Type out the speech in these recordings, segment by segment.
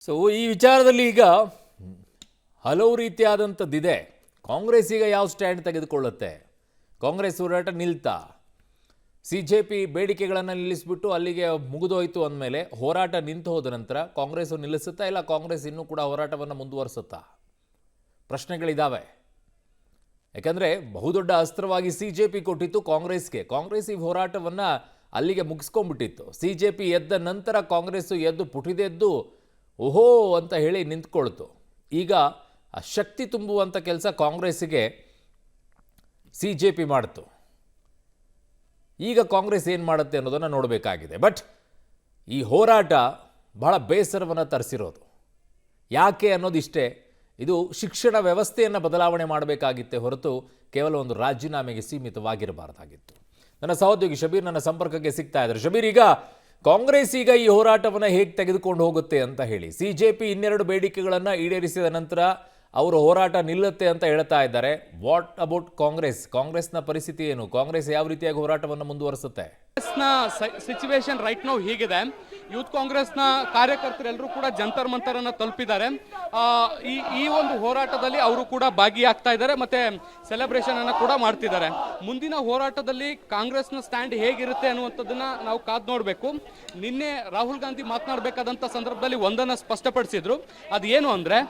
So ಈ ವಿಚಾರದಲ್ಲಿ ಈಗ ಹಲವು ರೀತಿಯಾದಂಥದ್ದಿದೆ. ಕಾಂಗ್ರೆಸ್ ಈಗ ಯಾವ ಸ್ಟ್ಯಾಂಡ್ ತೆಗೆದುಕೊಳ್ಳುತ್ತೆ? ಕಾಂಗ್ರೆಸ್ ಹೋರಾಟ ನಿಲ್ತಾ? CJP ಬೇಡಿಕೆಗಳನ್ನು ನಿಲ್ಲಿಸ್ಬಿಟ್ಟು ಅಲ್ಲಿಗೆ ಮುಗಿದೋಯ್ತು ಅಂದಮೇಲೆ ಹೋರಾಟ ನಿಂತು ಹೋದ ನಂತರ ಕಾಂಗ್ರೆಸ್ ನಿಲ್ಲಿಸುತ್ತಾ, ಇಲ್ಲ ಕಾಂಗ್ರೆಸ್ ಇನ್ನೂ ಕೂಡ ಹೋರಾಟವನ್ನು ಮುಂದುವರಿಸುತ್ತಾ? ಪ್ರಶ್ನೆಗಳಿದ್ದಾವೆ. ಯಾಕಂದರೆ ಬಹುದೊಡ್ಡ ಅಸ್ತ್ರವಾಗಿ CJP ಕೊಟ್ಟಿತ್ತು ಕಾಂಗ್ರೆಸ್ಗೆ. ಕಾಂಗ್ರೆಸ್ ಈ ಹೋರಾಟವನ್ನು ಅಲ್ಲಿಗೆ ಮುಗಿಸ್ಕೊಂಡ್ಬಿಟ್ಟಿತ್ತು. CJP ಎದ್ದ ನಂತರ ಕಾಂಗ್ರೆಸ್ಸು ಎದ್ದು ಪುಟಿದೆದ್ದು ಓಹೋ ಅಂತ ಹೇಳಿ ನಿಂತ್ಕೊಳ್ತು. ಈಗ ಆ ಶಕ್ತಿ ತುಂಬುವಂಥ ಕೆಲಸ ಕಾಂಗ್ರೆಸ್ಸಿಗೆ CJP ಮಾಡ್ತು. ಈಗ ಕಾಂಗ್ರೆಸ್ ಏನು ಮಾಡುತ್ತೆ ಅನ್ನೋದನ್ನು ನೋಡಬೇಕಾಗಿದೆ. ಬಟ್ ಈ ಹೋರಾಟ ಬಹಳ ಬೇಸರವನ್ನು ತರಿಸಿರೋದು. ಯಾಕೆ ಅನ್ನೋದಿಷ್ಟೇ. ಇದು ಶಿಕ್ಷಣ ವ್ಯವಸ್ಥೆಯನ್ನು ಬದಲಾವಣೆ ಮಾಡಬೇಕಾಗಿತ್ತೆ ಹೊರತು ಕೇವಲ ಒಂದು ರಾಜೀನಾಮೆಗೆ ಸೀಮಿತವಾಗಿರಬಾರ್ದಾಗಿತ್ತು. ನನ್ನ ಸಹೋದ್ಯೋಗಿ ಶಬೀರ್ ನನ್ನ ಸಂಪರ್ಕಕ್ಕೆ ಸಿಗ್ತಾ ಇದ್ದಾರೆ. ಶಬೀರ್, ಈಗ ಕಾಂಗ್ರೆಸ್ ಈಗ ಈ ಹೋರಾಟವನ್ನು ಹೇಗೆ ತೆಗೆದುಕೊಂಡು ಹೋಗುತ್ತೆ ಅಂತ ಹೇಳಿ, CJP ಇನ್ನೆರಡು ಬೇಡಿಕೆಗಳನ್ನು ಈಡೇರಿಸಿದ ನಂತರ ಅವರು ಹೋರಾಟ ನಿಲ್ಲುತ್ತೆ ಅಂತ ಹೇಳ್ತಾ ಇದ್ದಾರೆ. ವಾಟ್ ಅಬೌಟ್ ಕಾಂಗ್ರೆಸ್ನ ಪರಿಸ್ಥಿತಿ ಏನು? ಕಾಂಗ್ರೆಸ್ ಯಾವ ರೀತಿಯಾಗಿ ಹೋರಾಟವನ್ನು ಮುಂದುವರಿಸುತ್ತೆ? ಸಿಚುವೇಶನ್ ರೈಟ್ ನೌ ಹೀಗಿದೆ. ಯೂತ್ ಕಾಂಗ್ರೆಸ್ನ ಕಾರ್ಯಕರ್ತರೆಲ್ಲರೂ ಕೂಡ ಜಂತರ್ ಮಂತರ್ ಅನ್ನ ತಲುಪಿದ್ದಾರೆ. ಈ ಒಂದು ಹೋರಾಟದಲ್ಲಿ ಅವರು ಕೂಡ ಭಾಗಿಯಾಗ್ತಾ ಇದ್ದಾರೆ, ಮತ್ತೆ ಸೆಲೆಬ್ರೇಷನ್ ಅನ್ನ ಕೂಡ ಮಾಡ್ತಿದ್ದಾರೆ. ಮುಂದಿನ ಹೋರಾಟದಲ್ಲಿ ಕಾಂಗ್ರೆಸ್ನ ಸ್ಟ್ಯಾಂಡ್ ಹೇಗಿರುತ್ತೆ ಅನ್ನುವಂಥದ್ದನ್ನ ನಾವು ಕಾದ್ ನೋಡಬೇಕು. ನಿನ್ನೆ ರಾಹುಲ್ ಗಾಂಧಿ ಮಾತನಾಡಬೇಕಾದಂಥ ಸಂದರ್ಭದಲ್ಲಿ ಒಂದನ್ನು ಸ್ಪಷ್ಟಪಡಿಸಿದ್ರು. ಅದೇನು ಅಂದ್ರೆ,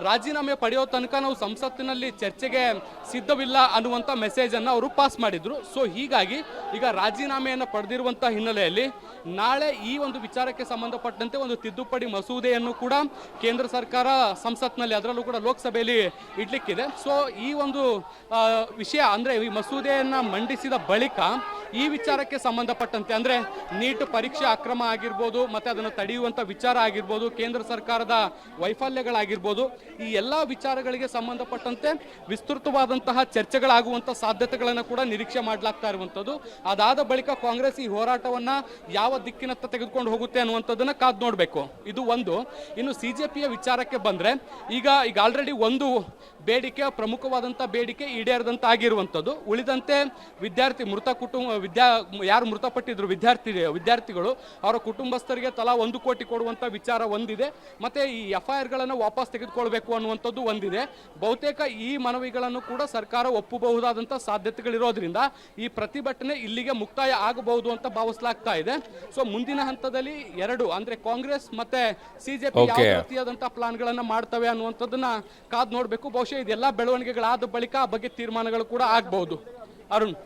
ರಾಜೀನಾಮೆ ಪಡೆಯೋ ತನಕ ನಾವು ಸಂಸತ್ತಿನಲ್ಲಿ ಚರ್ಚೆಗೆ ಸಿದ್ಧವಿಲ್ಲ ಅನ್ನುವಂಥ ಮೆಸೇಜನ್ನು ಅವರು ಪಾಸ್ ಮಾಡಿದ್ರು. ಸೊ ಹೀಗಾಗಿ ಈಗ ರಾಜೀನಾಮೆಯನ್ನು ಪಡೆದಿರುವಂಥ ಹಿನ್ನೆಲೆಯಲ್ಲಿ ನಾಳೆ ಈ ಒಂದು ವಿಚಾರಕ್ಕೆ ಸಂಬಂಧಪಟ್ಟಂತೆ ಒಂದು ತಿದ್ದುಪಡಿ ಮಸೂದೆಯನ್ನು ಕೂಡ ಕೇಂದ್ರ ಸರ್ಕಾರ ಸಂಸತ್ನಲ್ಲಿ, ಅದರಲ್ಲೂ ಕೂಡ ಲೋಕಸಭೆಯಲ್ಲಿ ಇಡ್ಲಿಕ್ಕಿದೆ. ಸೊ ಈ ಒಂದು ವಿಷಯ ಅಂದರೆ ಈ ಮಸೂದೆಯನ್ನು ಮಂಡಿಸಿದ ಬಳಿಕ ಈ ವಿಚಾರಕ್ಕೆ ಸಂಬಂಧಪಟ್ಟಂತೆ ಅಂದರೆ ನೀಟ್ ಪರೀಕ್ಷೆ ಅಕ್ರಮ ಆಗಿರ್ಬೋದು, ಮತ್ತು ಅದನ್ನು ತಡೆಯುವಂಥ ವಿಚಾರ ಆಗಿರ್ಬೋದು, ಕೇಂದ್ರ ಸರ್ಕಾರದ ವೈಫಲ್ಯಗಳಾಗಿರ್ಬೋದು, ಈ ಎಲ್ಲ ವಿಚಾರಗಳಿಗೆ ಸಂಬಂಧಪಟ್ಟಂತೆ ವಿಸ್ತೃತವಾದಂತಹ ಚರ್ಚೆಗಳಾಗುವಂಥ ಸಾಧ್ಯತೆಗಳನ್ನು ಕೂಡ ನಿರೀಕ್ಷೆ ಮಾಡಲಾಗ್ತಾ ಇರುವಂಥದ್ದು. ಅದಾದ ಬಳಿಕ ಕಾಂಗ್ರೆಸ್ ಈ ಹೋರಾಟವನ್ನು ಯಾವ ದಿಕ್ಕಿನತ್ತ ತೆಗೆದುಕೊಂಡು ಹೋಗುತ್ತೆ ಅನ್ನುವಂಥದ್ದನ್ನು ಕಾದು ನೋಡಬೇಕು. ಇದು ಒಂದು. ಇನ್ನು CJPಯ ವಿಚಾರಕ್ಕೆ ಬಂದರೆ, ಈಗ ಆಲ್ರೆಡಿ ಒಂದು ಬೇಡಿಕೆ, ಪ್ರಮುಖವಾದಂಥ ಬೇಡಿಕೆ ಈಡೇರದಂತ ಆಗಿರುವಂಥದ್ದು. ಉಳಿದಂತೆ ಯಾರು ಮೃತಪಟ್ಟಿದ್ರು ವಿದ್ಯಾರ್ಥಿಗಳು, ಅವರ ಕುಟುಂಬಸ್ಥರಿಗೆ ತಲಾ 1 ಕೋಟಿ ಕೊಡುವಂಥ ವಿಚಾರ ಒಂದಿದೆ. ಮತ್ತೆ ಈ FIRಗಳನ್ನು ವಾಪಸ್ ತೆಗೆದುಕೊಳ್ಬೇಕು ಅನ್ನುವಂಥದ್ದು ಒಂದಿದೆ. ಬಹುತೇಕ ಈ ಮನವಿಗಳನ್ನು ಕೂಡ ಸರ್ಕಾರ ಒಪ್ಪಬಹುದಾದಂಥ ಸಾಧ್ಯತೆಗಳಿರೋದ್ರಿಂದ ಈ ಪ್ರತಿಭಟನೆ ಇಲ್ಲಿಗೆ ಮುಕ್ತಾಯ ಆಗಬಹುದು ಅಂತ ಭಾವಿಸಲಾಗ್ತಾ ಇದೆ. ಸೊ ಮುಂದಿನ ಹಂತದಲ್ಲಿ ಎರಡು ಅಂದ್ರೆ ಕಾಂಗ್ರೆಸ್ ಮತ್ತೆ CJP ಯಾವ ರೀತಿಯಾದಂತಹ ಪ್ಲಾನ್ಗಳನ್ನ ಮಾಡ್ತವೆ ಅನ್ನುವಂಥದ್ದನ್ನ ಕಾದ್ ನೋಡ್ಬೇಕು. ಬಹುಶಃ ಇದೆಲ್ಲ ಬೆಳವಣಿಗೆಗಳಾದ ಬಳಿಕ ಆ ಬಗ್ಗೆ ತೀರ್ಮಾನಗಳು ಕೂಡ ಆಗಬಹುದು. ಅರುಣ್.